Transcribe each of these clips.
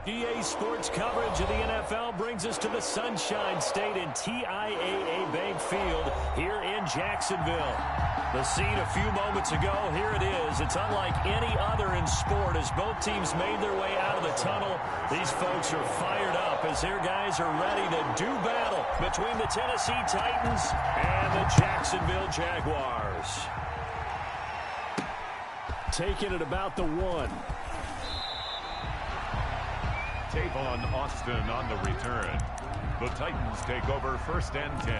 EA Sports coverage of the NFL brings us to the Sunshine State in TIAA Bank Field here in Jacksonville. The scene a few moments ago, here it is. It's unlike any other in sport as both teams made their way out of the tunnel. These folks are fired up as their guys are ready to do battle between the Tennessee Titans and the Jacksonville Jaguars. Taking it about the 1. Tavon Austin on the return. The Titans take over 1st and 10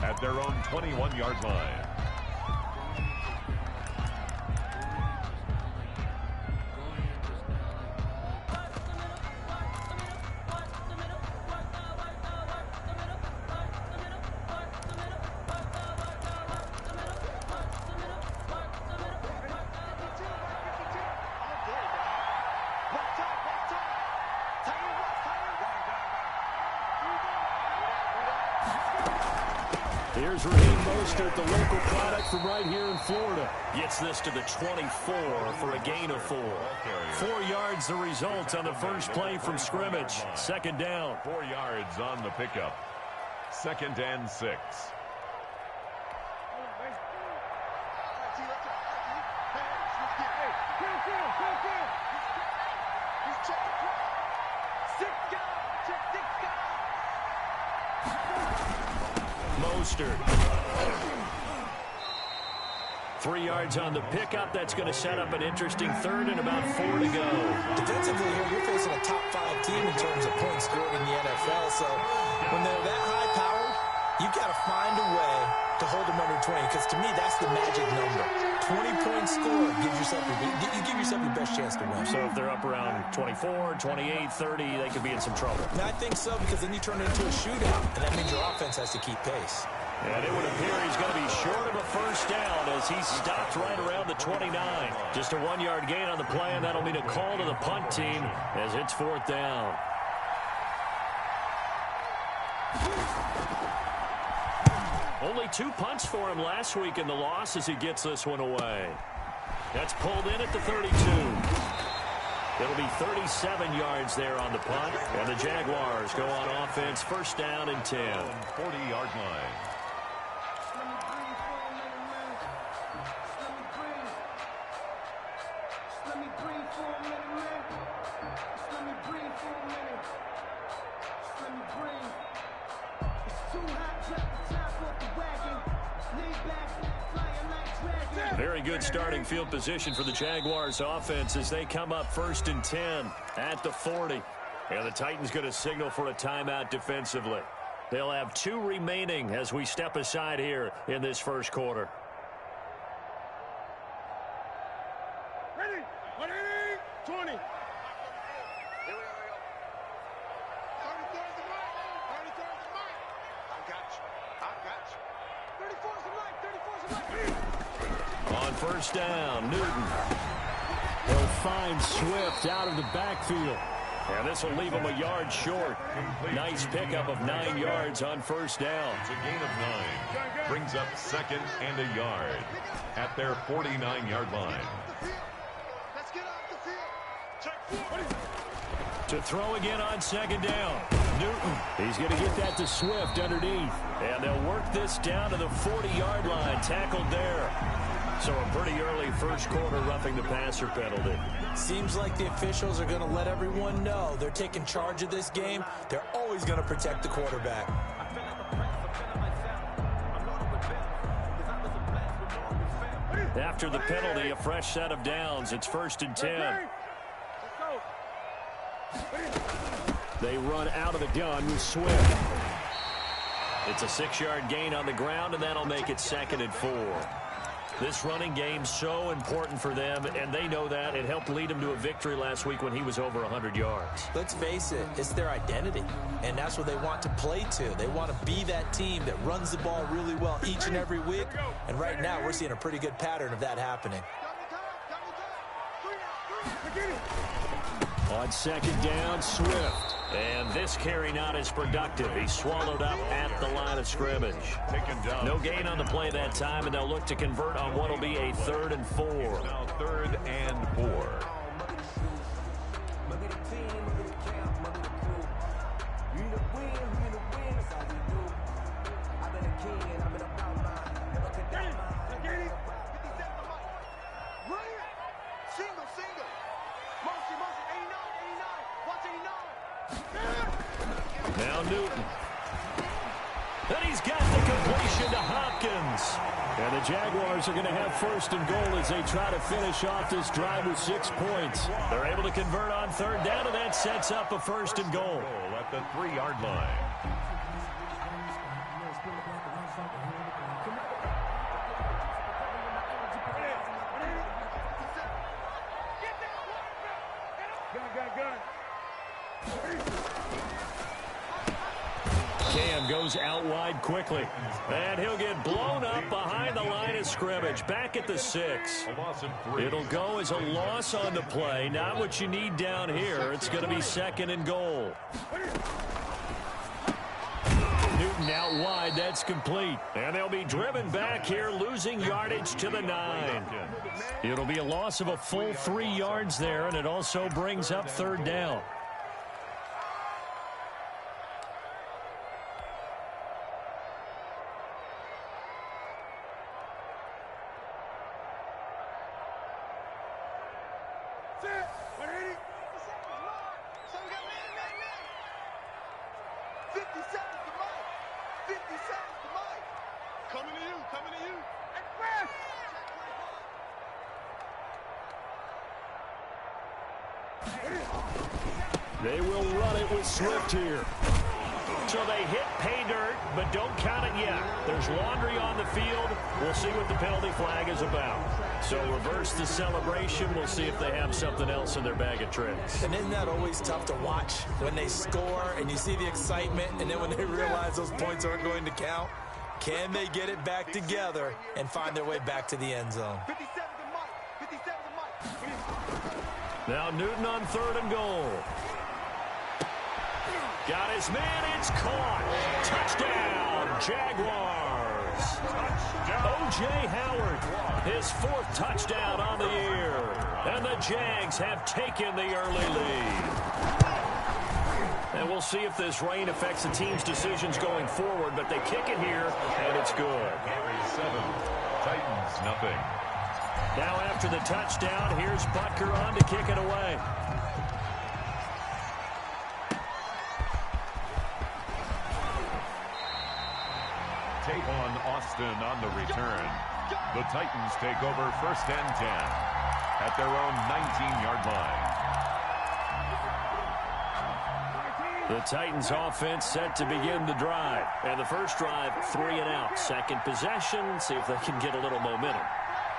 at their own 21-yard line. Here's Raheem Mostert, the local product from right here in Florida. Gets this to the 24 for a gain of 4. 4 yards the result on the first play from scrimmage. 2nd down. 4 yards on the pickup. 2nd and 6. Mostert. 3 yards on the pickup. That's going to set up an interesting 3rd and about 4 to go. Defensively here, you're facing a top 5 team in terms of points scored in the NFL. So when they're that high-powered, you've got to find a way to hold them under 20. Because to me, that's the magic number. 20-point score gives yourself you give yourself your best chance to win. So if they're up around 24, 28, 30, they could be in some trouble. And I think so, because then you turn it into a shootout, and that means your offense has to keep pace. And it would appear he's going to be short of a 1st down as he stopped right around the 29. Just a 1-yard gain on the play, and that'll mean a call to the punt team as it's 4th down. Only 2 punts for him last week in the loss as he gets this one away. That's pulled in at the 32. It'll be 37 yards there on the punt. And the Jaguars go on offense, 1st down and 10. 40-yard line. Very good starting field position for the Jaguars offense as they come up 1st and 10 at the 40. And the Titans going to signal for a timeout defensively. They'll have 2 remaining as we step aside here in this 1st quarter. Ready, 20. On 1st down, Newton. They'll find Swift out of the backfield. And this will leave him a yard short. Nice pickup of 9 yards on 1st down. It's a gain of 9. Brings up 2nd and a yard at their 49-yard line. To throw again on 2nd down. Newton. He's going to get that to Swift underneath. And they'll work this down to the 40-yard line. Tackled there. So a pretty early 1st quarter roughing the passer penalty. Seems like the officials are going to let everyone know they're taking charge of this game. They're always going to protect the quarterback. After the penalty, a fresh set of downs. It's 1st and 10. They run out of the gun with Swift. It's a 6-yard gain on the ground, and that'll make it 2nd and 4. This running game so important for them, and they know that. It helped lead them to a victory last week when he was over 100 yards. Let's face it, it's their identity, and that's what they want to play to. They want to be that team that runs the ball really well each and every week, and right now we're seeing a pretty good pattern of that happening. On 2nd down, Swift. And this carry not as productive. He's swallowed up at the line of scrimmage. No gain on the play that time, and they'll look to convert on what will be a 3rd and 4. Now 3rd and 4. Now Newton. And he's got the completion to Hopkins. And the Jaguars are going to have first and goal as they try to finish off this drive with 6 points. They're able to convert on third down, and that sets up a first and goal. At the 3-yard line. Cam goes out wide quickly. And he'll get blown up behind the line of scrimmage. Back at the 6. It'll go as a loss on the play. Not what you need down here. It's going to be second and goal. Newton out wide. That's complete. And they'll be driven back here, losing yardage to the 9. It'll be a loss of a full 3 yards there, and it also brings up third down. They will run it with Swift here. So they hit pay dirt, but don't count it yet. There's laundry on the field. We'll see what the penalty flag is about. So reverse the celebration. We'll see if they have something else in their bag of tricks. And isn't that always tough to watch when they score and you see the excitement, and then when they realize those points aren't going to count? Can they get it back together and find their way back to the end zone? 57 to Mike. 57 to Mike. Now Newton on third and goal. Got his man. It's caught. Touchdown, Jaguars. O.J. Howard, his 4th touchdown on the year. And the Jags have taken the early lead. And we'll see if this rain affects the team's decisions going forward, but they kick it here, and it's good. 7, Titans nothing. Now after the touchdown, here's Butker on to kick it away. On Austin on the return. The Titans take over first and 10 at their own 19-yard line. The Titans offense set to begin the drive. And the first drive, 3 and out. Second possession, see if they can get a little momentum.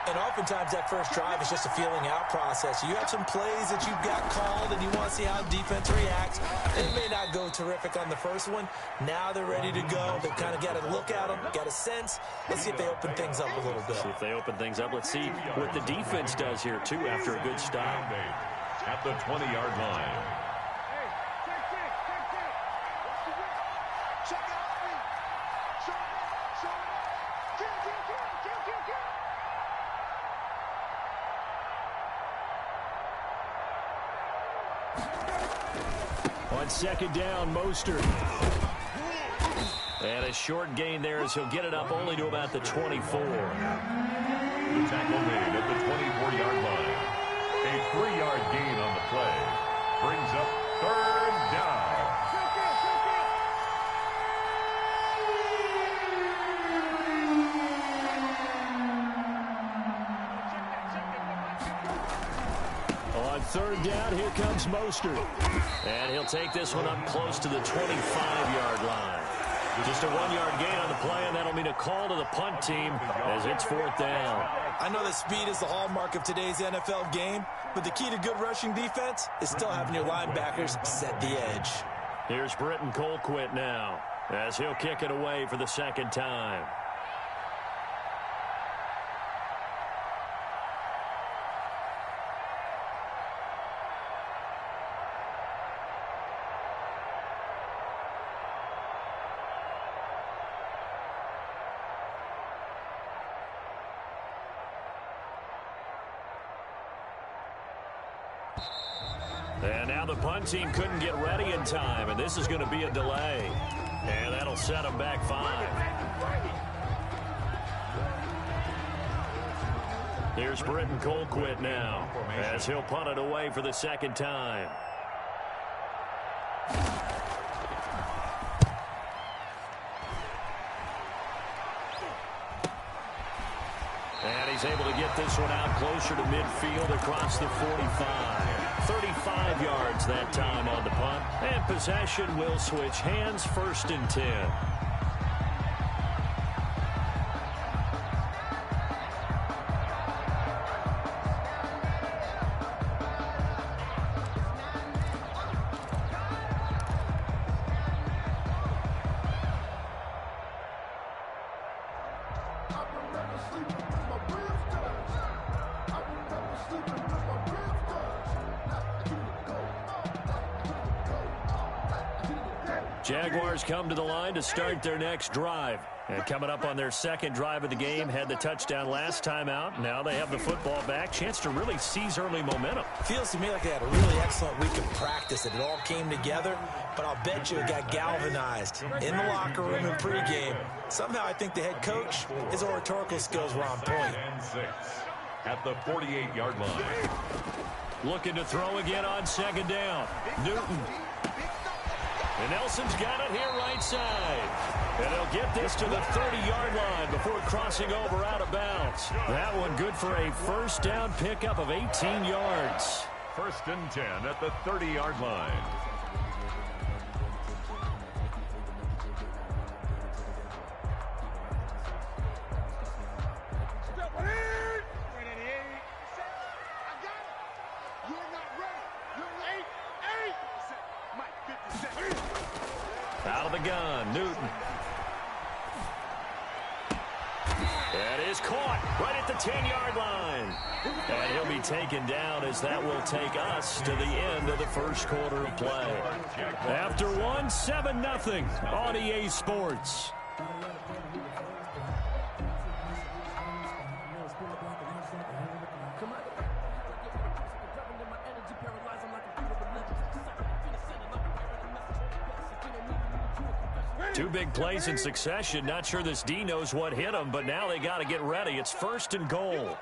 And oftentimes that first drive is just a feeling out process. You have some plays that you've got called and you want to see how defense reacts. It may not go terrific on the first one. Now they're ready to go. They've kind of got a look at them, got a sense. Let's see if they open things up a little bit. See if they open things up. Let's see what the defense does here, too, after a good stop. At the 20-yard line. On second down, Mostert. And a short gain there as he'll get it up only to about the 24. The tackle made at the 24-yard line. A 3-yard gain on the play brings up third down. On third down, here comes Mostert. And he'll take this one up close to the 25-yard line. Just a 1-yard gain on the play, and that'll mean a call to the punt team as it's fourth down. I know that speed is the hallmark of today's NFL game, but the key to good rushing defense is still having your linebackers set the edge. Here's Britton Colquitt now as he'll kick it away for the second time. And now the punt team couldn't get ready in time, and this is going to be a delay. And that'll set them back 5. Here's Britton Colquitt now as he'll punt it away for the second time. And he's able to get this one out closer to midfield across the 45. 35 yards that time on the punt. And possession will switch hands, 1st and 10. Jaguars come to the line to start their next drive. And coming up on their 2nd drive of the game, had the touchdown last time out. Now they have the football back. Chance to really seize early momentum. Feels to me like they had a really excellent week of practice. It all came together, but I'll bet you it got galvanized in the locker room in pregame. Somehow I think the head coach, his oratorical skills were on point. And 6 at the 48-yard line. Looking to throw again on 2nd down. Newton. And Nelson's got it here right side. And he'll get this to the 30-yard line before crossing over out of bounds. That one good for a 1st down pickup of 18 yards. 1st and 10 at the 30-yard line. Out of the gun, Newton. That is caught right at the 10-yard line. And he'll be taken down as that will take us to the end of the 1st quarter of play. After one, 7-0 on EA Sports. Two big plays in succession. Not sure this D knows what hit him, but now they got to get ready. It's 1st and goal.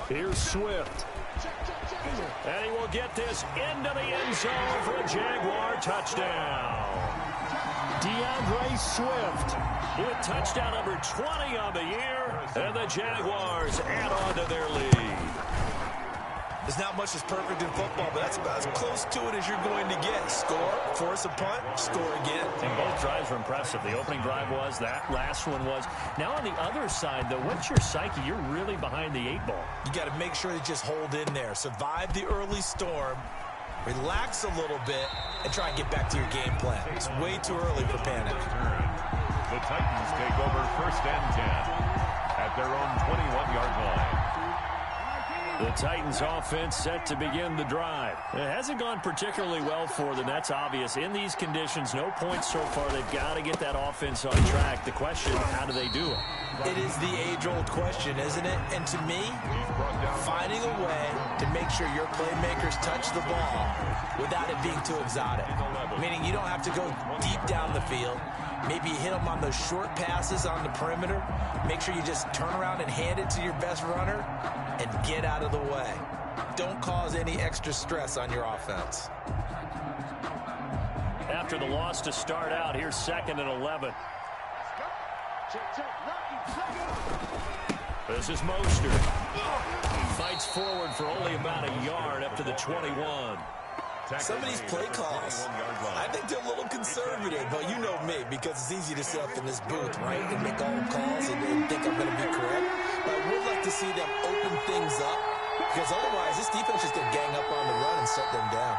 Here's Swift. And he will get this into the end zone for a Jaguar touchdown. DeAndre Swift with touchdown number 20 on the year, and the Jaguars add on to their lead. There's not much that's perfect in football, but that's about as close to it as you're going to get. Score, force a punt, score again. And both drives were impressive. The opening drive was, that last one was. Now on the other side, though, what's your psyche? You're really behind the 8 ball. You got to make sure you just hold in there. Survive the early storm. Relax a little bit and try and get back to your game plan. It's way too early for panic. The Titans take over 1st and 10 at their own 21-yard line. The Titans offense set to begin the drive. It hasn't gone particularly well for them. That's obvious. In these conditions, no points so far. They've got to get that offense on track. The question, how do they do it? It is the age-old question, isn't it? And to me, finding a way to make sure your playmakers touch the ball without it being too exotic. Meaning you don't have to go deep down the field. Maybe you hit them on those short passes on the perimeter. Make sure you just turn around and hand it to your best runner and get out of the way. Don't cause any extra stress on your offense. After the loss to start out, here's 2nd and 11. This is Mostert. Fights forward for only about a yard up to the 21. Some of these play calls, I think they're a little conservative, but you know me, because it's easy to sit up in this booth, right, and make all calls and think I'm going to be correct. But I would like to see them open things up, because otherwise this defense is going to gang up on the run and shut them down.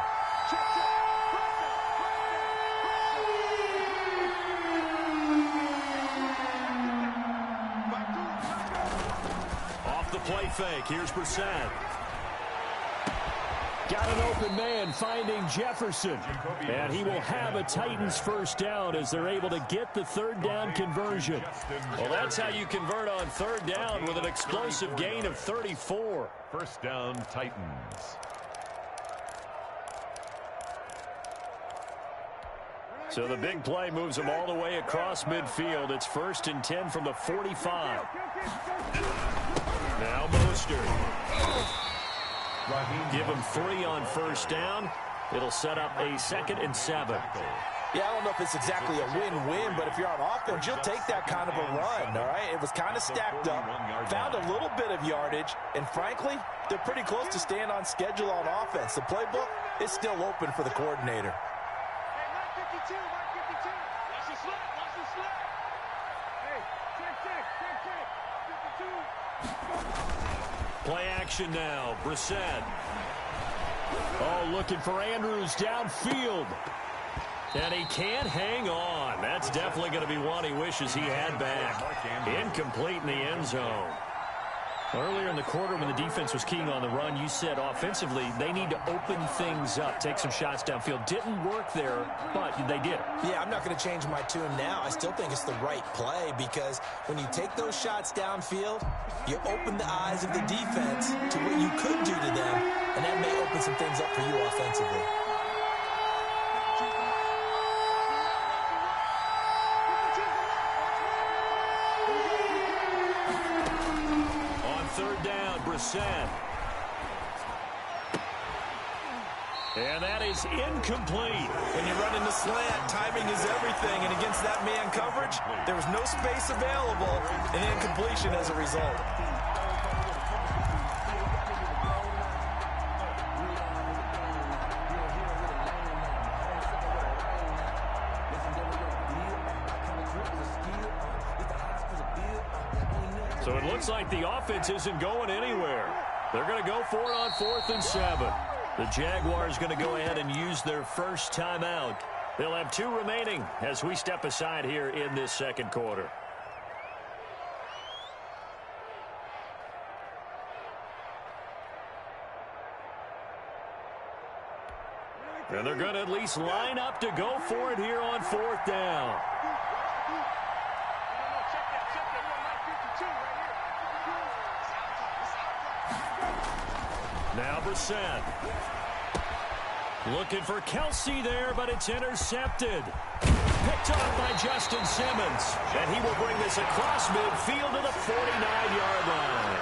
Off the play fake, here's Brissett. Got an open man finding Jefferson. And he will have a Titans 1st down as they're able to get the 3rd down conversion. Well, that's how you convert on 3rd down with an explosive gain of 34. 1st down, Titans. So the big play moves them all the way across midfield. It's 1st and 10 from the 45. Now Mostert. Give him 3 on 1st down. It'll set up a 2nd and 7. Yeah, I don't know if it's exactly a win-win, but if you're on offense, you'll take that kind of a run, all right? It was kind of stacked up, found a little bit of yardage, and frankly, they're pretty close to staying on schedule on offense. The playbook is still open for the coordinator. Hey, 52, 52. Watch the slip, watch the slip. Hey, check, 52. Play action now. Brissett. Oh, looking for Andrews downfield. And he can't hang on. That's definitely going to be one he wishes he had back. Incomplete in the end zone. Earlier in the quarter when the defense was keying on the run, you said offensively they need to open things up, take some shots downfield. Didn't work there, but they did. Yeah, I'm not going to change my tune now. I still think it's the right play because when you take those shots downfield, you open the eyes of the defense to what you could do to them, and that may open some things up for you offensively. And that is incomplete. When you run into slant, timing is everything. And against that man coverage, there was no space available, and incompletion as a result. So it looks like the offense isn't going anywhere. They're going to go for it on 4th and 7. The Jaguars going to go ahead and use their first timeout. They'll have 2 remaining as we step aside here in this second quarter. And they're going to at least line up to go for it here on 4th down. Now Brissett. Looking for Kelsey there, but it's intercepted. Picked off by Justin Simmons. And he will bring this across midfield to the 49-yard line.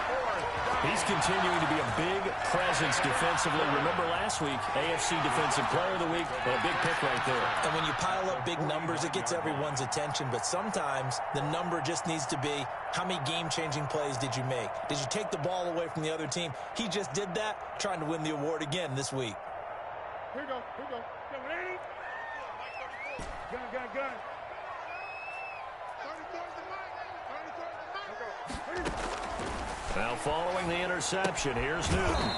He's continuing to be a big presence defensively. Remember last week, AFC Defensive Player of the Week, a big pick right there. And when you pile up big numbers, it gets everyone's attention. But sometimes the number just needs to be, how many game-changing plays did you make? Did you take the ball away from the other team? He just did that, trying to win the award again this week. Here we go, here we go. Gun, gun, gun. 34's the mic. 34's the mic. Now following the interception, here's Newton.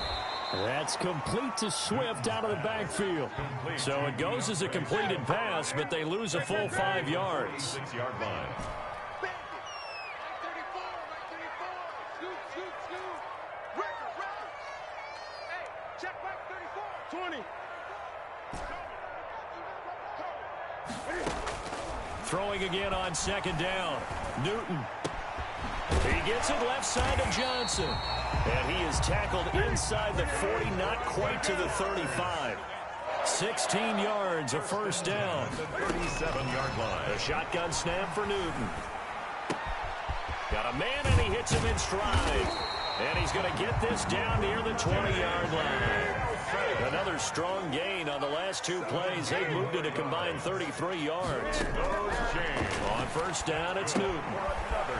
That's complete to Swift out of the backfield. So it goes as a completed pass, but they lose a full 5 yards. 6-yard line. Right 34, right 34. Scoot, scoot, scoot. Record, record. Hey, check back 34. 20. Throwing again on 2nd down. Newton. He gets it left side of Johnson. And he is tackled inside the 40, not quite to the 35. 16 yards, a 1st down. 37-yard line. A shotgun snap for Newton. Got a man, and he hits him in stride. And he's going to get this down near the 20-yard line. Another strong gain on the last 2 plays. They've moved it a combined 33 yards. On 1st down, it's Newton.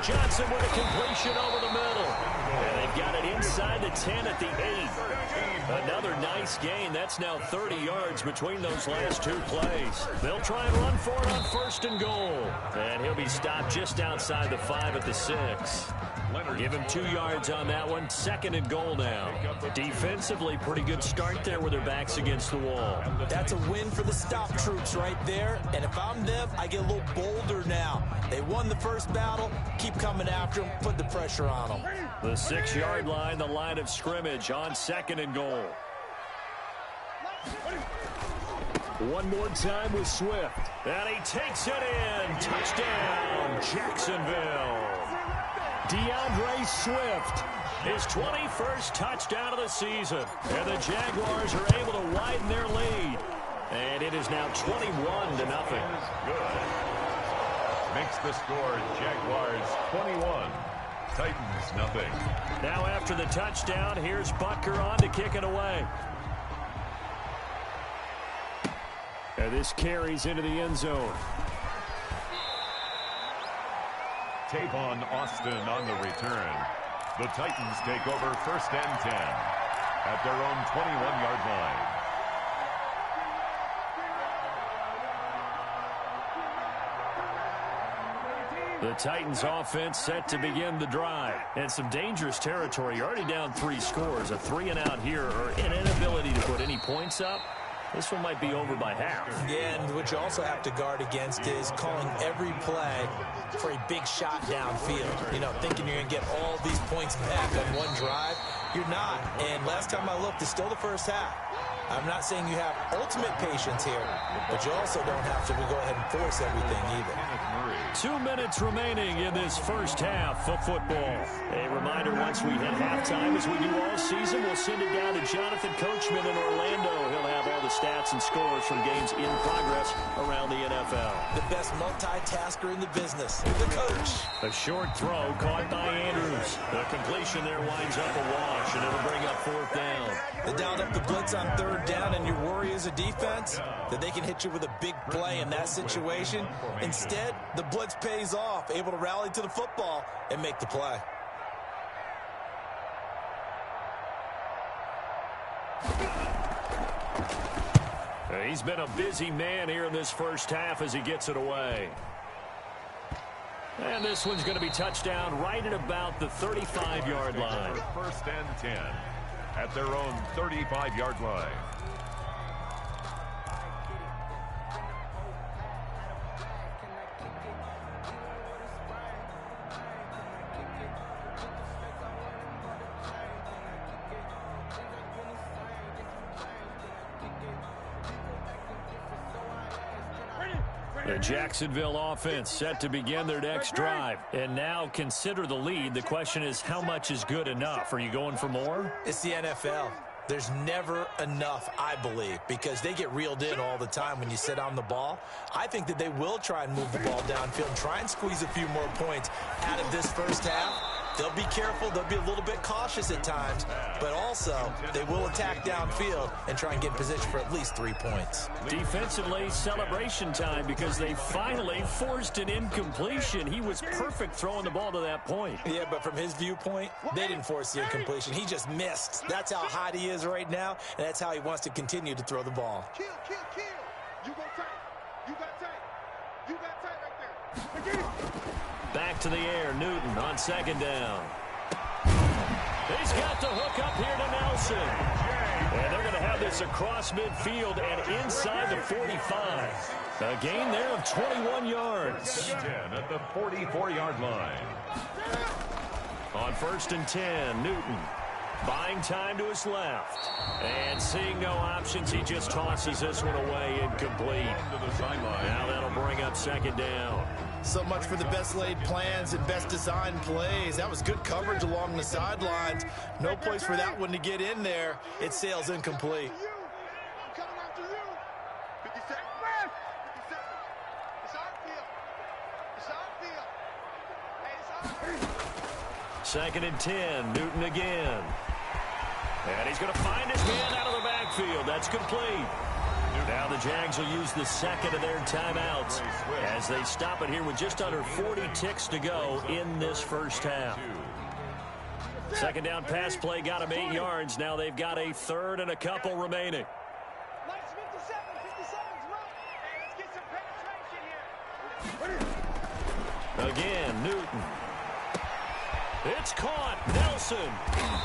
Johnson with a completion over the middle. And they've got it inside the 10 at the 8. Another nice gain. That's now 30 yards between those last 2 plays. They'll try and run for it on 1st and goal. And he'll be stopped just outside the 5 at the 6. Give him 2 yards on that one. 2nd and goal now. Defensively, pretty good start there with their backs against the wall. That's a win for the stop troops right there. And if I'm them, I get a little bolder now. They won the first battle. Keep coming after them. Put the pressure on them. The 6-yard line, the line of scrimmage on 2nd and goal. One more time with Swift. And he takes it in. Touchdown, Jacksonville. DeAndre Swift, his 21st touchdown of the season. And the Jaguars are able to widen their lead. And it is now 21-0. Good. Makes the score Jaguars 21, Titans nothing. Now after the touchdown, here's Butker on to kick it away. And this carries into the end zone. Tavon Austin on the return. The Titans take over 1st and 10 at their own 21-yard line. The Titans offense set to begin the drive. And some dangerous territory. You're already down 3 scores. A 3-and-out here or an inability to put any points up. This one might be over by half. Yeah, and what you also have to guard against is calling every play for a big shot downfield. You know, thinking you're going to get all these points back on one drive. You're not. And last time I looked, it's still the first half. I'm not saying you have ultimate patience here, but you also don't have to go ahead and force everything either. 2 minutes remaining in this first half of football. A reminder, once we hit halftime, as we do all season, we'll send it down to Jonathan Coachman in Orlando. He'll have all the stats and scores from games in progress around the NFL. The best multitasker in the business, the coach. A short throw caught by Andrews. The completion there winds up a wash, and it'll bring up 4th down. They dialed up the blitz on 3rd down, and your worry as a defense that they can hit you with a big play in that situation. Instead, the blitz pays off, able to rally to the football and make the play. He's been a busy man here in this first half as he gets it away. And this one's going to be touchdown right at about the 35-yard line. 1st and 10 at their own 35-yard line. The Jacksonville offense set to begin their next drive. And now consider the lead. The question is, how much is good enough? Are you going for more? It's the NFL. There's never enough, I believe, because they get reeled in all the time when you sit on the ball. I think that they will try and move the ball downfield and try and squeeze a few more points out of this first half. They'll be careful. They'll be a little bit cautious at times, but also they will attack downfield and try and get in position for at least 3 points. Defensively, celebration time because they finally forced an incompletion. He was perfect throwing the ball to that point. Yeah, but from his viewpoint, they didn't force the incompletion. He just missed. That's how hot he is right now, and that's how he wants to continue to throw the ball. Kill. You go tight. You got tight. You got tight right there. Back to the air, Newton on 2nd down. He's got the hook up here to Nelson. And they're going to have this across midfield and inside the 45. A gain there of 21 yards. 10 at the 44-yard line. On 1st and 10, Newton buying time to his left. And seeing no options, he just tosses this one away incomplete. Now that'll bring up 2nd down. So much for the best laid plans and best designed plays. That was good coverage along the sidelines. No place for that one to get in there. It sails incomplete. I'm coming after you. 50 seconds. 50 seconds. It's our field. It's our field. Hey, it's our field. 2nd and 10, Newton again. And he's going to find his man out of the backfield. That's complete. Now the Jags will use the 2nd of their timeouts as they stop it here with just under 40 ticks to go in this first half. 2nd down pass play got him 8 yards. Now they've got a 3rd and a couple remaining. Nice 57's right. Hey, let's get some penetration here. Again, Newton. It's caught. Nelson.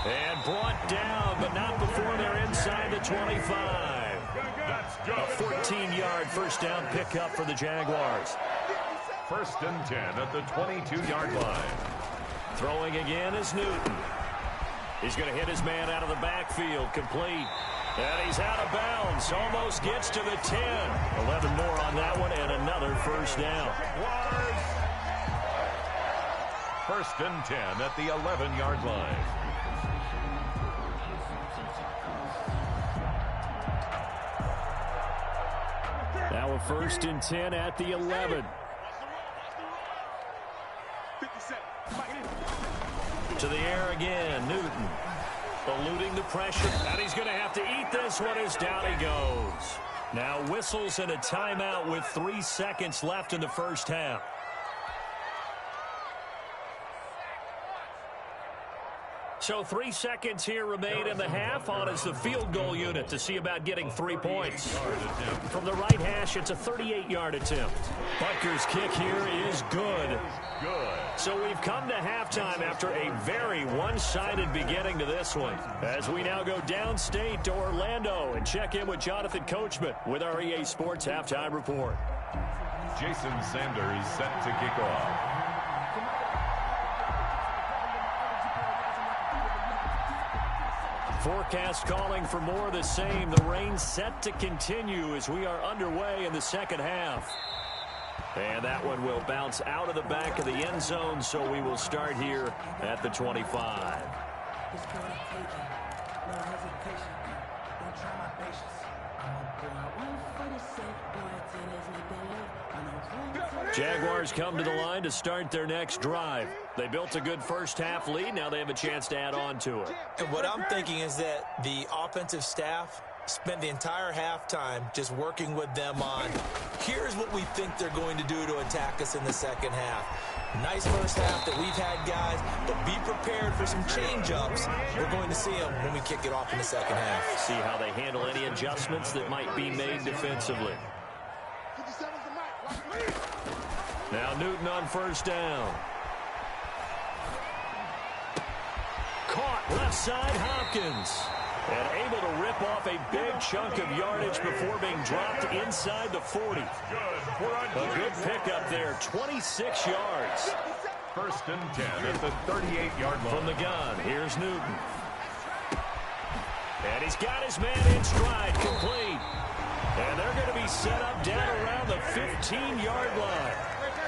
And brought down, but not before they're inside the 25. A 14-yard first down pickup for the Jaguars. 1st and 10 at the 22-yard line. Throwing again is Newton. He's going to hit his man out of the backfield. Complete. And he's out of bounds. Almost gets to the 10. 11 more on that one and another first down. 1st and 10 at the 11-yard line. Now a 1st and 10 at the 11. To the air again, Newton. Eluding the pressure, and he's going to have to eat this one as down he goes. Now whistles and a timeout with 3 seconds left in the first half. So 3 seconds here remain in the half. On is the field goal unit to see about getting 3 points. From the right hash, it's a 38-yard attempt. Butker's kick here is good. So we've come to halftime after a very one-sided beginning to this one. As we now go downstate to Orlando and check in with Jonathan Coachman with our EA Sports Halftime Report. Jason Sanders set to kick off. Forecast calling for more of the same. The rain set to continue as we are underway in the second half. And that one will bounce out of the back of the end zone, so we will start here at the 25. Jaguars come to the line to start their next drive. They built a good first half lead. Now they have a chance to add on to it. And what I'm thinking is that the offensive staff spent the entire halftime just working with them on, here's what we think they're going to do to attack us in the second half. Nice first half that we've had, guys, but be prepared for some change-ups. We're going to see them when we kick it off in the second half. See how they handle any adjustments that might be made defensively. Now Newton on first down. Caught left side, Hopkins. And able to rip off a big chunk of yardage before being dropped inside the 40. A good pickup there, 26 yards. 1st and 10 at the 38-yard line. From the gun, here's Newton. And he's got his man in stride, complete. And they're going to be set up down around the 15-yard line.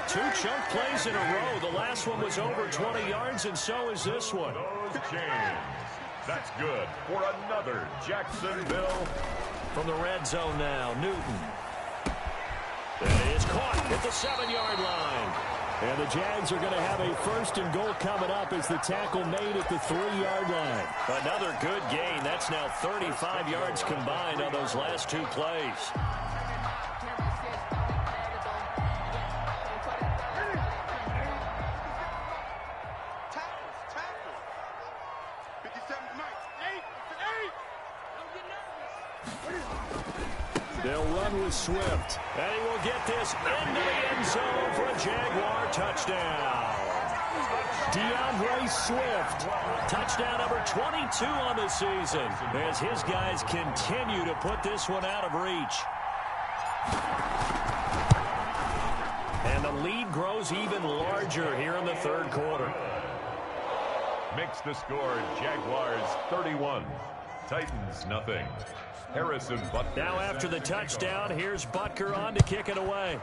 2 chunk plays in a row. The last one was over 20 yards, and so is this one. That's good for another Jacksonville. From the red zone now, Newton. That is caught at the 7-yard line. And the Jags are going to have a 1st and goal coming up as the tackle made at the 3-yard line. Another good gain. That's now 35 yards combined on those last 2 plays. They'll run with Swift. And he will get this into the end zone for a Jaguar touchdown. DeAndre Swift. Touchdown number 22 on the season as his guys continue to put this one out of reach. And the lead grows even larger here in the 3rd quarter. Makes the score Jaguars 31, Titans nothing. Harrison Butker. Now after the touchdown, here's Butker on to kick it away.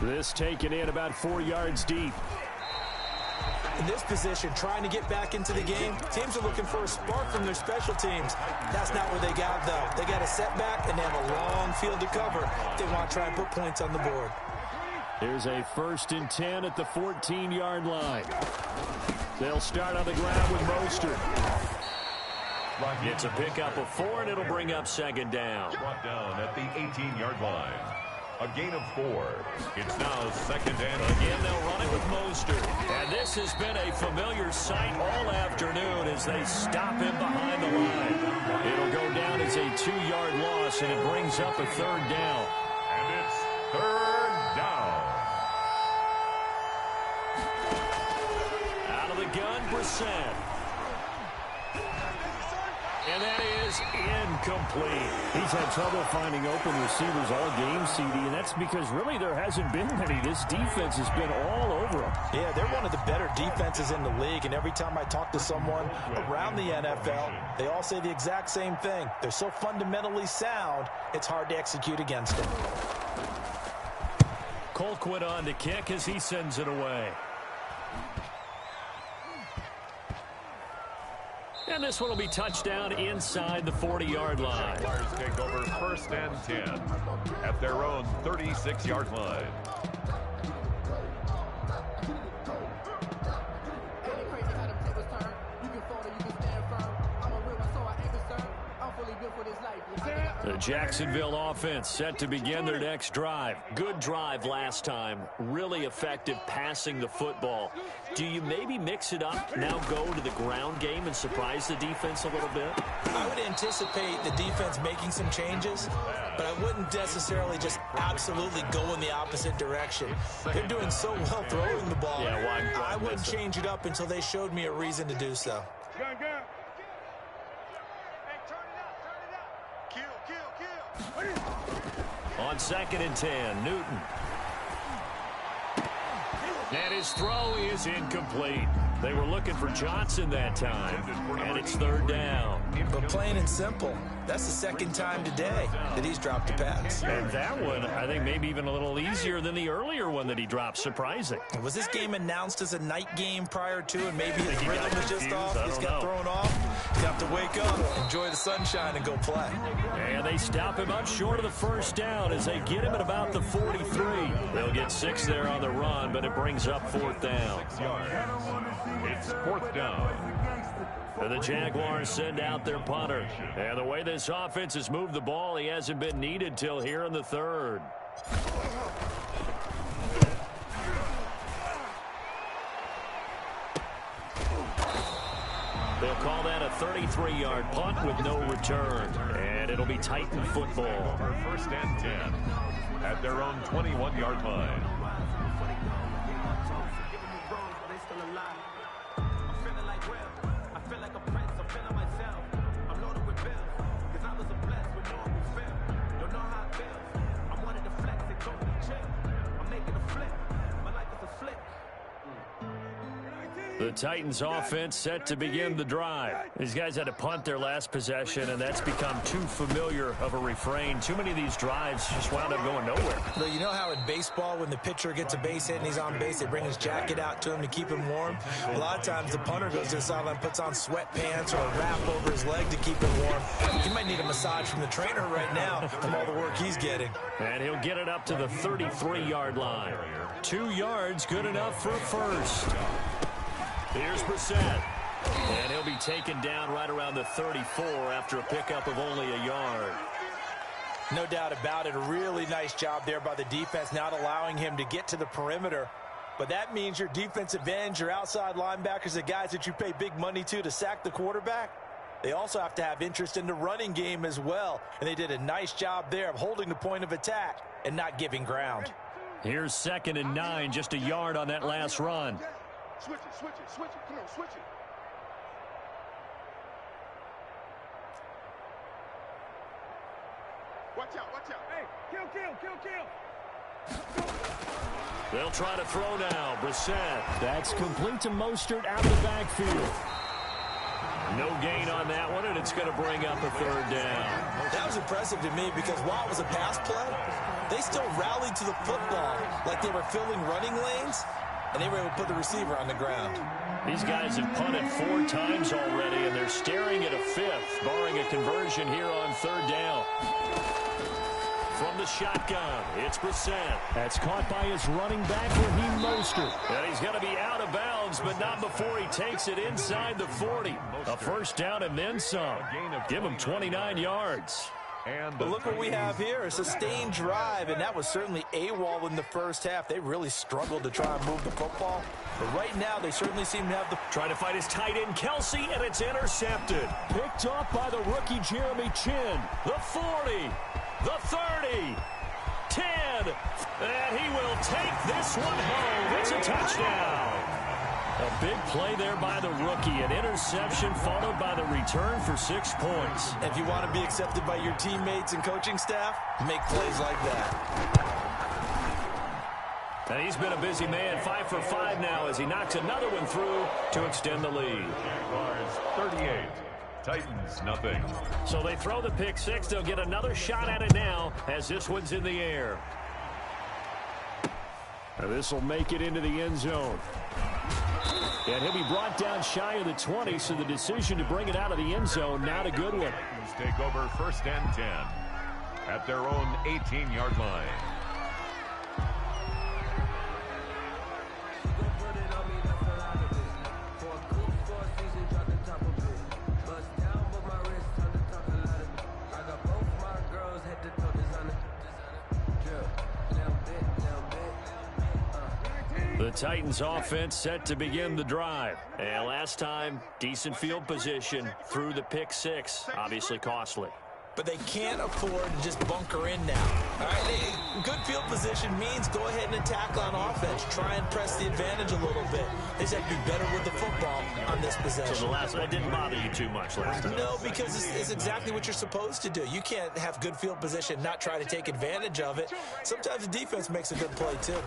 This taken in about 4 yards deep. In this position, trying to get back into the game, teams are looking for a spark from their special teams. That's not what they got, though. They got a setback, and they have a long field to cover if they want to try and put points on the board. Here's a 1st and 10 at the 14-yard line. They'll start on the ground with Mostert. It's a pickup of 4, and it'll bring up 2nd down. Brought down at the 18-yard line. A gain of 4. It's now 2nd and again. They'll run it with Mostert. And this has been a familiar sight all afternoon as they stop him behind the line. It'll go down as a 2-yard loss, and it brings up a 3rd down. And it's 3rd down. Out of the gun, Brissett. And that is incomplete. He's had trouble finding open receivers all game, CD, and that's because really there hasn't been many. This defense has been all over him. Yeah, they're one of the better defenses in the league, and every time I talk to someone around the NFL, they all say the exact same thing. They're so fundamentally sound, it's hard to execute against them. Colquitt on to kick as he sends it away. And this one will be touchdown inside the 40-yard line. Jaguars take over 1st and 10 at their own 36-yard line. The Jacksonville offense set to begin their next drive. Good drive last time. Really effective passing the football. Do you maybe mix it up, now go to the ground game and surprise the defense a little bit? I would anticipate the defense making some changes, but I wouldn't necessarily just absolutely go in the opposite direction. They're doing so well throwing the ball. Yeah, why I wouldn't change it up until they showed me a reason to do so. On 2nd and 10, Newton. And his throw is incomplete. They were looking for Johnson that time, and it's 3rd down. But plain and simple, that's the 2nd time today that he's dropped a pass. And that one, I think, maybe even a little easier than the earlier one that he dropped. Surprising. Was this game announced as a night game prior to, and maybe his rhythm was just off? He's got thrown off. He's got to wake up, enjoy the sunshine, and go play. And they stop him up short of the 1st down as they get him at about the 43. They'll get 6 there on the run, but it brings up 4th down. It's 4th down. And the Jaguars send out their punter. And the way this offense has moved the ball, he hasn't been needed till here in the 3rd. They'll call that a 33-yard punt with no return. And it'll be Titan football. 1st and 10 at their own 21-yard line. The Titans offense set to begin the drive. These guys had to punt their last possession, and that's become too familiar of a refrain. Too many of these drives just wound up going nowhere. Though you know how in baseball, when the pitcher gets a base hit and he's on base, they bring his jacket out to him to keep him warm? A lot of times the punter goes to the sideline, puts on sweatpants or a wrap over his leg to keep him warm. He might need a massage from the trainer right now from all the work he's getting. And he'll get it up to the 33-yard line. 2 yards, good enough for a first. Here's Brissett, and he'll be taken down right around the 34 after a pickup of only a yard. No doubt about it. A really nice job there by the defense, not allowing him to get to the perimeter. But that means your defensive ends, your outside linebackers, the guys that you pay big money to sack the quarterback, they also have to have interest in the running game as well. And they did a nice job there of holding the point of attack and not giving ground. Here's 2nd and 9, just a yard on that last run. Switch it, switch it, switch it. Come on, switch it. Watch out, watch out. Hey, kill. They'll try to throw now. Brissett. That's complete to Mostert out of the backfield. No gain on that one, and it's going to bring up a 3rd down. That was impressive to me because while it was a pass play, they still rallied to the football like they were filling running lanes, and they were able to put the receiver on the ground. These guys have punted 4 times already, and they're staring at a 5th, barring a conversion here on 3rd down. From the shotgun, it's Brissett. That's caught by his running back, Raheem Mostert. And he's going to be out of bounds, but not before he takes it inside the 40. A 1st down and then some. Give him 29 yards. But look what we have here, a sustained drive, and that was certainly AWOL in the first half. They really struggled to try and move the football. But right now, they certainly seem to have the... Trying to fight his tight end, Kelsey, and it's intercepted. Picked up by the rookie, Jeremy Chin. The 40, the 30, 10, and he will take this one home. It's a touchdown. A big play there by the rookie. An interception followed by the return for 6 points. If you want to be accepted by your teammates and coaching staff, make plays like that. And he's been a busy man, 5 for 5 now as he knocks another one through to extend the lead. Jaguars 38, Titans nothing. So they throw the pick 6. They'll get another shot at it now as this one's in the air. And this will make it into the end zone. And he'll be brought down shy of the 20, so the decision to bring it out of the end zone, not a good one. Titans take over 1st and 10 at their own 18-yard line. The Titans offense set to begin the drive. And last time, decent field position through the pick six. Obviously costly. But they can't afford to just bunker in now. All right, good field position means go ahead and attack on offense. Try and press the advantage a little bit. They just have to be better with the football on this possession. So the last one didn't bother you too much last time? No, because it's exactly what you're supposed to do. You can't have good field position, not try to take advantage of it. Sometimes the defense makes a good play, too.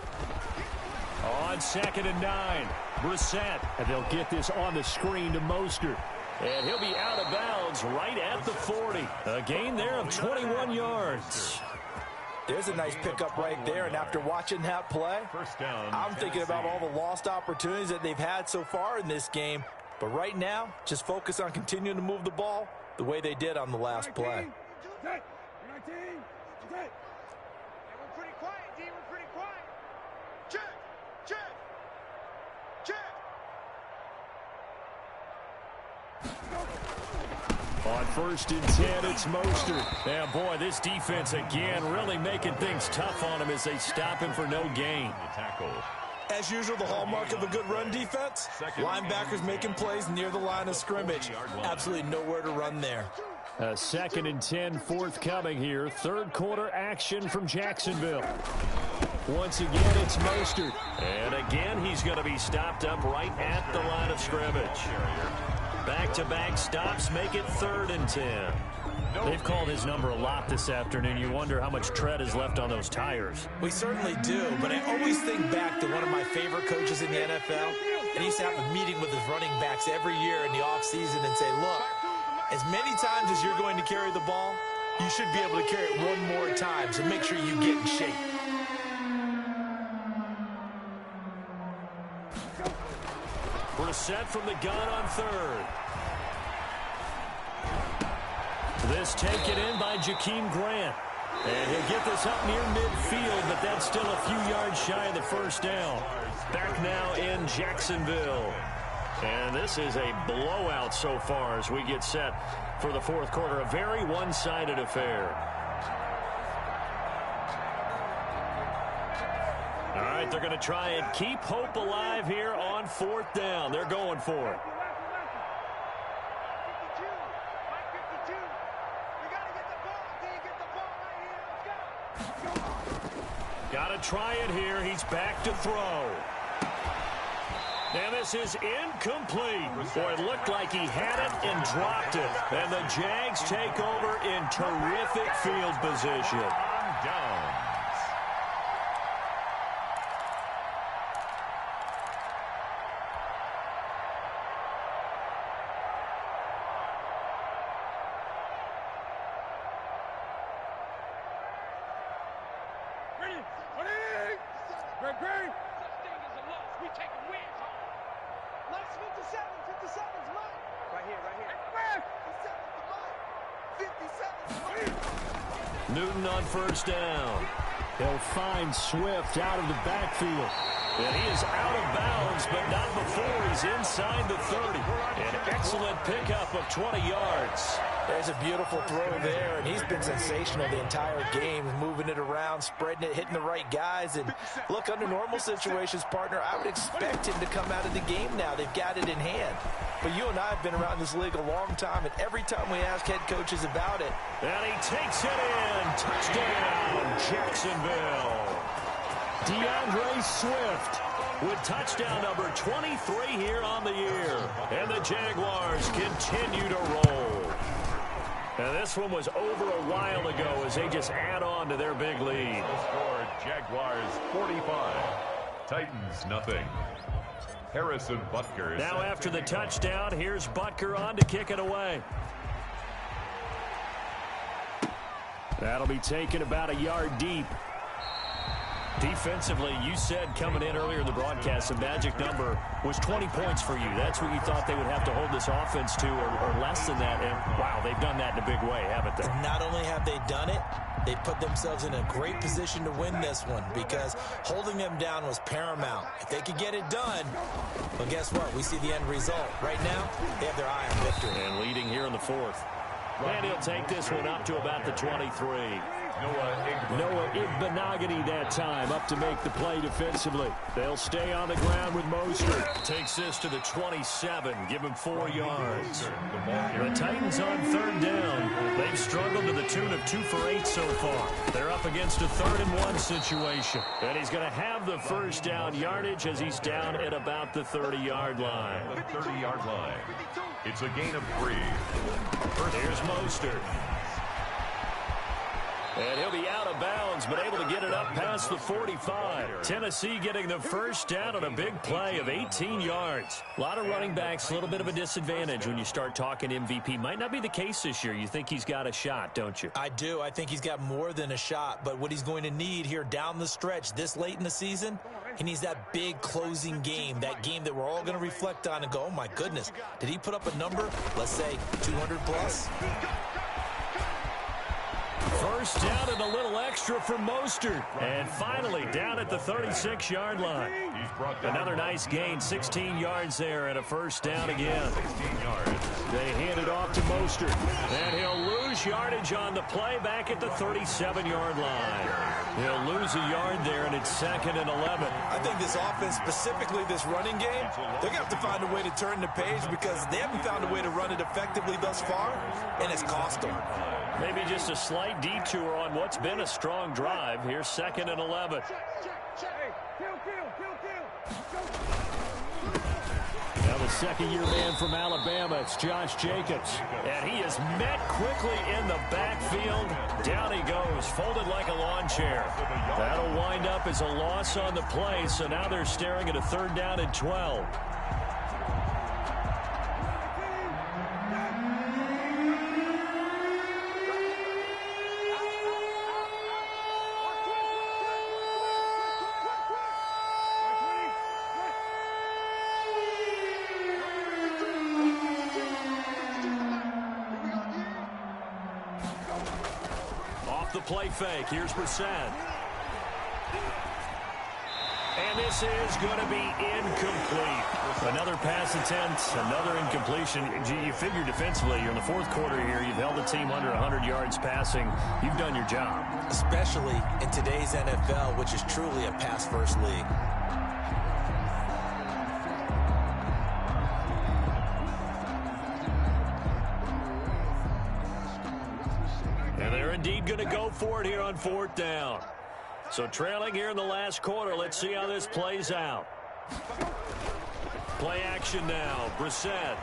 On 2nd and 9, Brissett. And they'll get this on the screen to Mostert. And he'll be out of bounds right at the 40. A gain there of 21 yards. There's a nice pickup right there, and after watching that play, I'm thinking about all the lost opportunities that they've had so far in this game. But right now, just focus on continuing to move the ball the way they did on the last play. We're pretty quiet, D. We're pretty quiet. Check. On 1st and 10, it's Mostert. Yeah, boy, this defense again really making things tough on him as they stop him for no gain. As usual, the hallmark of a good run defense, linebackers making plays near the line of scrimmage. Absolutely nowhere to run there. 2nd and 10 forthcoming here. 3rd quarter action from Jacksonville. Once again, it's Mostert. And again, he's going to be stopped up right at the line of scrimmage. Back-to-back stops make it 3rd and 10. They've called his number a lot this afternoon. You wonder how much tread is left on those tires. We certainly do, but I always think back to one of my favorite coaches in the NFL, and he used to have a meeting with his running backs every year in the offseason and say, look, as many times as you're going to carry the ball, you should be able to carry it one more time, so make sure you get in shape. Brissett from the gun on 3rd. This taken in by Jakeem Grant. And he'll get this up near midfield, but that's still a few yards shy of the 1st down. Back now in Jacksonville. And this is a blowout so far as we get set for the 4th quarter. A very one-sided affair. All right, they're going to try and keep hope alive here on 4th down. They're going for it. Got to try it here. He's back to throw. And this is incomplete. Boy, it looked like he had it and dropped it. And the Jags take over in terrific field position. Down. Newton on 1st down. He'll find Swift out of the backfield. And he is out of bounds, but not before he's inside the 30. An excellent pickup of 20 yards. There's a beautiful throw there, and he's been sensational the entire game, moving it around, spreading it, hitting the right guys. And look, under normal situations, partner, I would expect him to come out of the game now. They've got it in hand. But you and I have been around this league a long time, and every time we ask head coaches about it. And he takes it in. Touchdown, Jacksonville. DeAndre Swift with touchdown number 23 here on the year. And the Jaguars continue to roll. And this one was over a while ago as they just add on to their big lead. Score Jaguars 45, Titans nothing. Harrison Butker. Now after the touchdown, here's Butker on to kick it away. That'll be taken about a yard deep. Defensively, you said coming in earlier in the broadcast, the magic number was 20 points for you. That's what you thought they would have to hold this offense to, or less than that. And, wow, they've done that in a big way, haven't they? Not only have they done it, they put themselves in a great position to win this one because holding them down was paramount. If they could get it done, well, guess what? We see the end result. Right now, they have their eye on victory. And leading here in the fourth. And he'll take this one up to about the 23. Noah Igbenogany that time up to make the play defensively. They'll stay on the ground with Mostert. Takes this to the 27. Give him 4 yards. The Titans on third down. They've struggled to the tune of 2 for 8 so far. They're up against a 3rd and 1 situation. And he's going to have the first down yardage as he's down at about the 30-yard line. The 30-yard line. It's a gain of 3. Here's Mostert. And he'll be out of bounds, but able to get it up past the 45. Tennessee getting the first down on a big play of 18 yards. A lot of running backs, a little bit of a disadvantage when you start talking MVP. Might not be the case this year. You think he's got a shot, don't you? I do. I think he's got more than a shot, but what he's going to need here down the stretch this late in the season, he needs that big closing game, that game that we're all going to reflect on and go, oh, my goodness, did he put up a number, let's say 200 plus? First down and a little extra for Mostert. And finally down at the 36-yard line. Another nice gain, 16 yards there and a first down again. 16 yards. They hand it off to Mostert. And he'll lose yardage on the play back at the 37-yard line. He'll lose a yard there, and it's 2nd and 11. I think this offense, specifically this running game, they're going to have to find a way to turn the page because they haven't found a way to run it effectively thus far, and it's cost them. Maybe just a slight detour on what's been a strong drive. Here's 2nd and 11. Now the second-year man from Alabama, it's Josh Jacobs. And he is met quickly in the backfield. Down he goes, folded like a lawn chair. That'll wind up as a loss on the play, so now they're staring at a 3rd down and 12. The play fake. Here's Brissett. And this is going to be incomplete. Another pass attempt, another incompletion. You figure defensively, you're in the 4th quarter here. You've held the team under 100 yards passing. You've done your job. Especially in today's NFL, which is truly a pass-first league. Indeed going to go for it here on 4th down. So trailing here in the last quarter. Let's see how this plays out. Play action now. Brissett.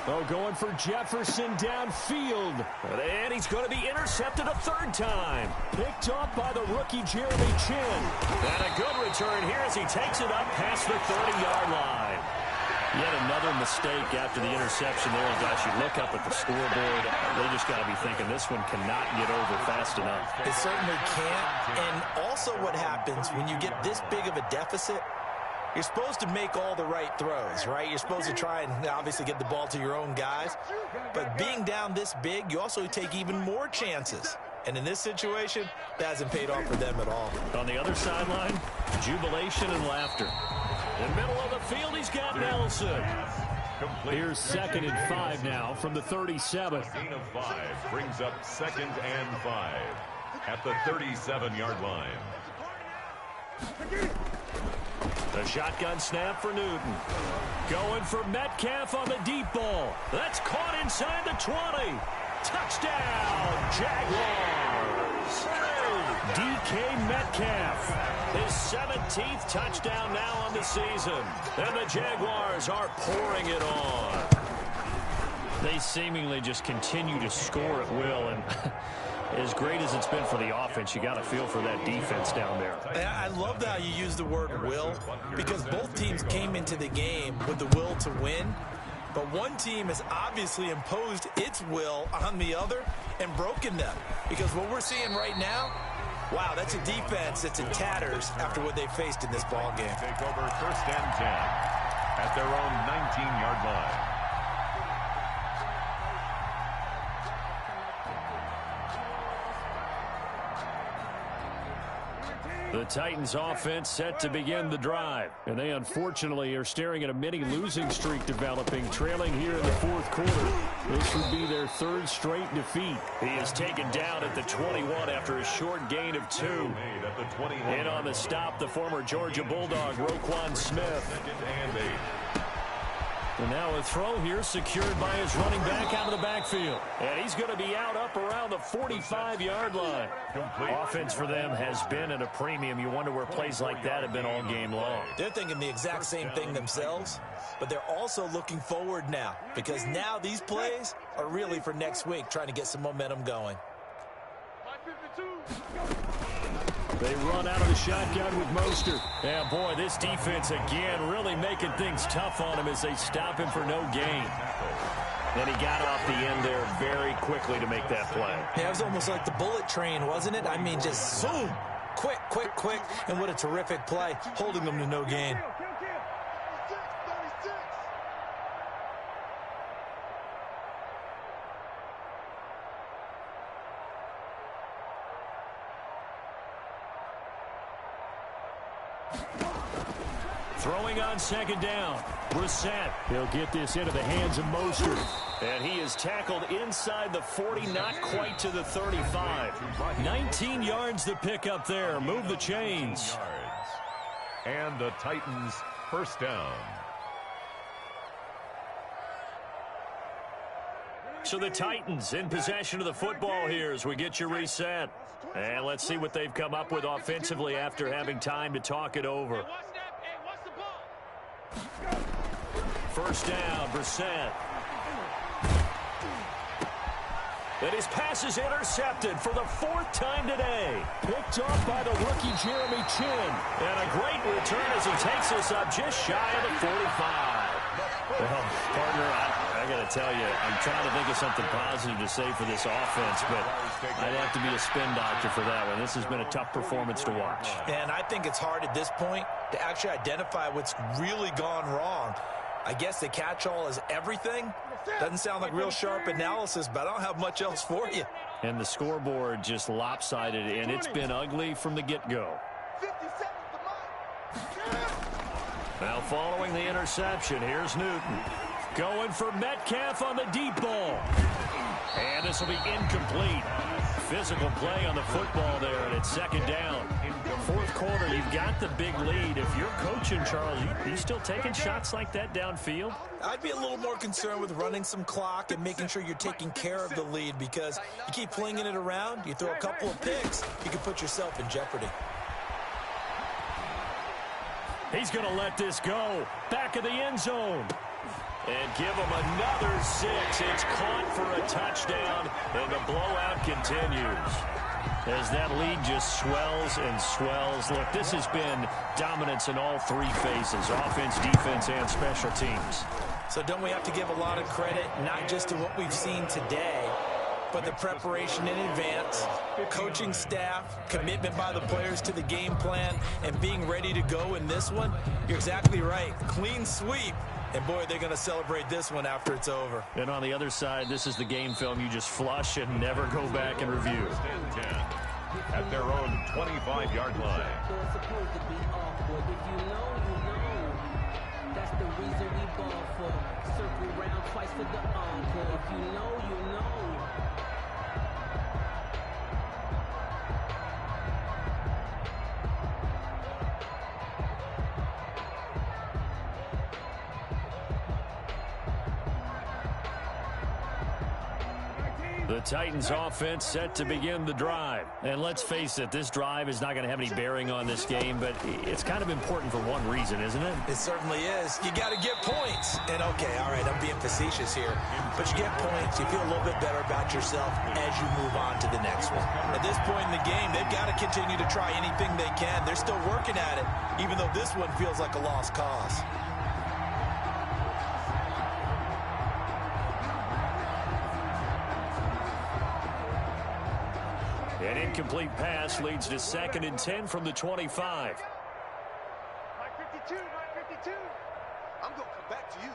Oh, going for Jefferson downfield. And he's going to be intercepted a 3rd time. Picked up by the rookie Jeremy Chin. And a good return here as he takes it up past the 30-yard line. Yet another mistake after the interception there. And gosh, you look up at the scoreboard, they just got to be thinking this one cannot get over fast enough. It certainly can't. And also what happens when you get this big of a deficit, you're supposed to make all the right throws, right? You're supposed to try and obviously get the ball to your own guys. But being down this big, you also take even more chances. And in this situation, that hasn't paid off for them at all. On the other sideline, jubilation and laughter. In the middle of the field, he's got Nelson. Here's 2nd and 5 now from the 37. Gain of 5 brings up 2nd and 5 at the 37-yard line. The shotgun snap for Newton. Going for Metcalf on the deep ball. That's caught inside the 20. Touchdown, Jaguars. DK Metcalf, his 17th touchdown now on the season. And the Jaguars are pouring it on. They seemingly just continue to score at will. And as great as it's been for the offense, you got to feel for that defense down there. I love how you use the word will, because both teams came into the game with the will to win. But one team has obviously imposed its will on the other and broken them. Because what we're seeing right now, Wow, that's a defense that's in tatters after what they faced in this ball game. Take over first and 10 at their own 19-yard line. The Titans offense set to begin the drive. And they unfortunately are staring at a mini losing streak developing, trailing here in the fourth quarter. This would be their third straight defeat. He is taken down at the 21 after a short gain of 2. In on the stop, the former Georgia Bulldog, Roquan Smith. And now a throw here secured by his running back out of the backfield. And he's going to be out up around the 45-yard line. Offense for them has been at a premium. You wonder where plays like that have been all game long. They're thinking the exact same thing themselves, but they're also looking forward now because now these plays are really for next week, trying to get some momentum going. They run out of the shotgun with Mostert. Yeah, boy, this defense again really making things tough on him as they stop him for no gain. And he got off the end there very quickly to make that play. Yeah, it was almost like the bullet train, wasn't it? I mean, just zoom, quick, quick, quick, and what a terrific play, holding them to no gain. Throwing on second down. Brissett. He'll get this into the hands of Mostert. And he is tackled inside the 40, not quite to the 35. 19 yards to pick up there. Move the chains. And the Titans first down. So the Titans in possession of the football here as we get you reset. And let's see what they've come up with offensively after having time to talk it over. First down, Brissett. And his pass is intercepted for the fourth time today. Picked off by the rookie Jeremy Chin. And a great return as he takes us up just shy of the 45. Well, partner, I got to tell you, I'm trying to think of something positive to say for this offense, but I'd have to be a spin doctor for that one. This has been a tough performance to watch. And I think it's hard at this point to actually identify what's really gone wrong. I guess the catch-all is everything. Doesn't sound like real sharp analysis, but I don't have much else for you. And the scoreboard just lopsided, and it's been ugly from the get-go. Now following the interception, here's Newton. Going for Metcalf on the deep ball. And this will be incomplete. Physical play on the football there, and it's second down. Fourth quarter, you've got the big lead. If you're coaching, Charles, you still taking shots like that downfield? I'd be a little more concerned with running some clock and making sure you're taking care of the lead because you keep flinging it around, you throw a couple of picks, you can put yourself in jeopardy. He's going to let this go. Back of the end zone. And give him another 6. It's caught for a touchdown, and the blowout continues. As that lead just swells and swells. Look, this has been dominance in all three phases, offense, defense, and special teams. So don't we have to give a lot of credit, not just to what we've seen today, but the preparation in advance, coaching staff, commitment by the players to the game plan, and being ready to go in this one? You're exactly right. Clean sweep. And, boy, they're going to celebrate this one after it's over. And on the other side, this is the game film you just flush and never go back and review. At their own 25-yard line. They're supposed to be off, but if you know, you know. That's the reason we ball for. Circle round twice for the encore. If you know, you know. The Titans offense set to begin the drive. And let's face it, this drive is not going to have any bearing on this game, but it's kind of important for one reason, isn't it? It certainly is. You got to get points. And, okay, all right, I'm being facetious here. But you get points, you feel a little bit better about yourself as you move on to the next one. At this point in the game, they've got to continue to try anything they can. They're still working at it, even though this one feels like a lost cause. And incomplete pass leads to 2nd and 10 from the 25. Mike 52, Mike 52. I'm going to come back to you.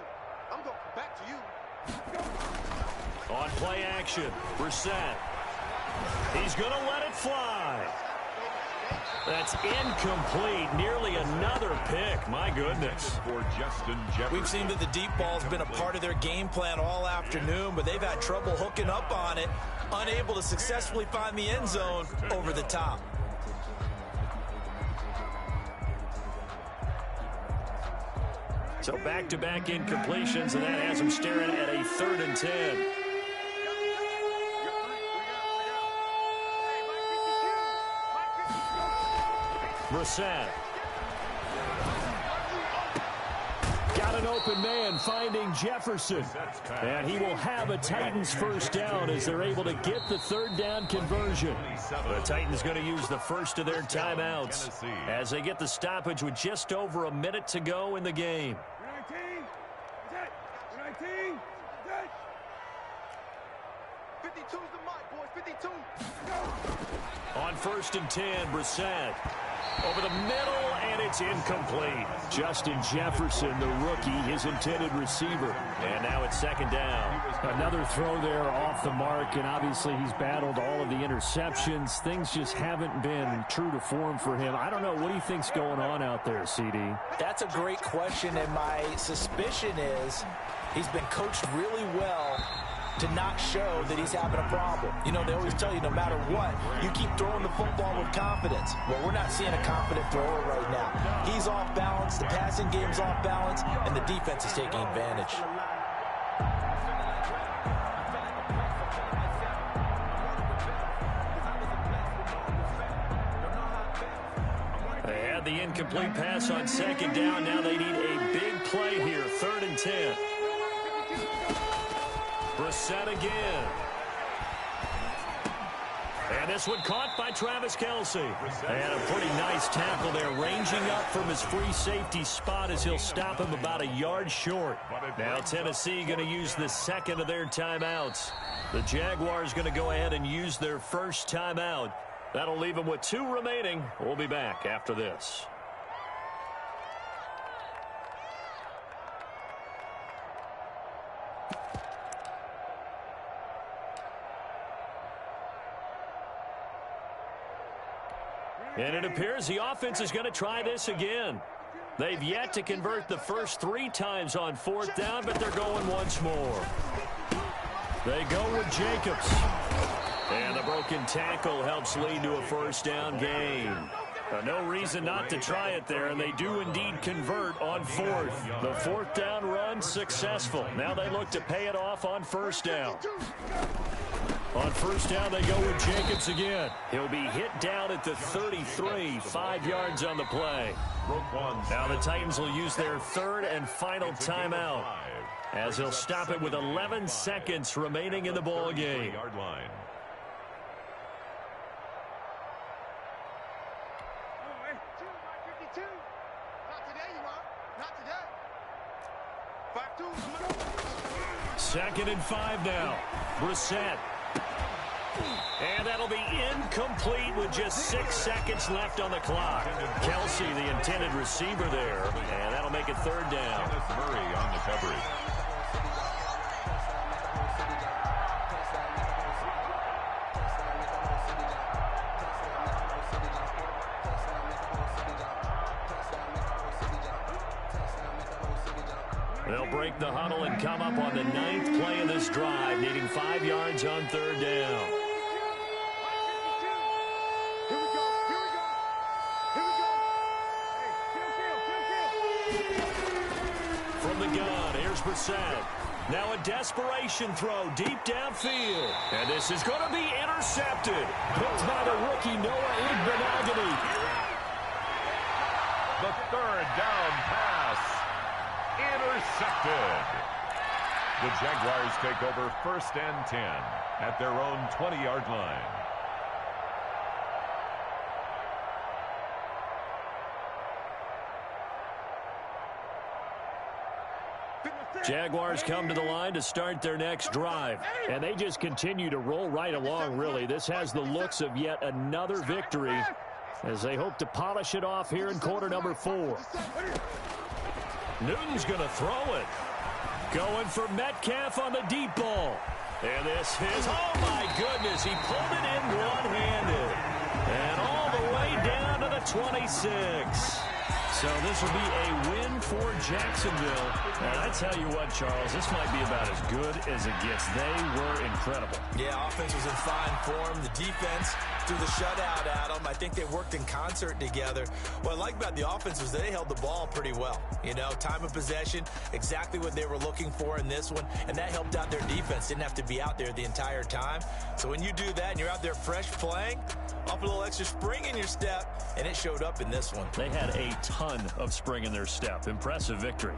I'm going to come back to you. On play action, Brissett. He's going to let it fly. That's incomplete. Nearly another pick. My goodness. For Justin Jefferson. We've seen that the deep ball's been a part of their game plan all afternoon, but they've had trouble hooking up on it, unable to successfully find the end zone over the top. So back-to-back incompletions, and that has him staring at a 3rd and 10. Brissett. Got an open man finding Jefferson. And he will have a Titans first down as they're able to get the 3rd down conversion. The Titans going to use the first of their timeouts as they get the stoppage with just over a minute to go in the game. 52's the mark, boys. 52. On 1st and 10, Brissett. Over the middle, and it's incomplete. Justin Jefferson, the rookie, his intended receiver. And now it's 2nd down. Another throw there off the mark, and obviously he's battled all of the interceptions. Things just haven't been true to form for him. I don't know. What do you think's going on out there, CD? That's a great question, and my suspicion is he's been coached really well to not show that he's having a problem. You know, they always tell you no matter what, you keep throwing the football with confidence. Well, we're not seeing a confident thrower right now. He's off balance, the passing game's off balance, and the defense is taking advantage. They had the incomplete pass on 2nd down. Now they need a big play here, 3rd and 10. Brissett again. And this one caught by Travis Kelce. And a pretty nice tackle there, ranging up from his free safety spot as he'll stop him about a yard short. Now Tennessee going to use the 2nd of their timeouts. The Jaguars going to go ahead and use their first timeout. That'll leave them with 2 remaining. We'll be back after this. And it appears the offense is going to try this again. They've yet to convert the first 3 times on 4th down, but they're going once more. They go with Jacobs. And the broken tackle helps lead to a first down gain. No reason not to try it there, and they do indeed convert on 4th. The 4th down run successful. Now they look to pay it off on 1st down. On 1st down, they go with Jacobs again. He'll be hit down at the 33, 5 yards on the play. Now the Titans will use their 3rd and final timeout as he'll stop it with 11 seconds remaining in the ball game. Second and 5 now. Brissett. And that'll be incomplete with just 6 seconds left on the clock. Kelce, the intended receiver there, and that'll make it 3rd down. Murray on the coverage. They'll break the huddle and come up on the 9th play of this drive, needing 5 yards on 3rd down. From the gun, here's Brissett. Now a desperation throw deep downfield. And this is going to be intercepted. Picked by the rookie Noah Igbenogany. The 3rd down pass. Intercepted. The Jaguars take over 1st and 10 at their own 20-yard line. Jaguars come to the line to start their next drive. And they just continue to roll right along, really. This has the looks of yet another victory as they hope to polish it off here in quarter number 4. Newton's going to throw it. Going for Metcalf on the deep ball. And this is, oh my goodness, he pulled it in one-handed. And all the way down to the 26. So this will be a win for Jacksonville. And I tell you what, Charles, this might be about as good as it gets. They were incredible. Yeah, offense was in fine form. The defense threw the shutout at them. I think they worked in concert together. What I like about the offense was they held the ball pretty well. You know, time of possession, exactly what they were looking for in this one. And that helped out their defense. Didn't have to be out there the entire time. So when you do that and you're out there fresh playing, off a little extra spring in your step, and it showed up in this one. They had a ton of spring in their step. Impressive victory.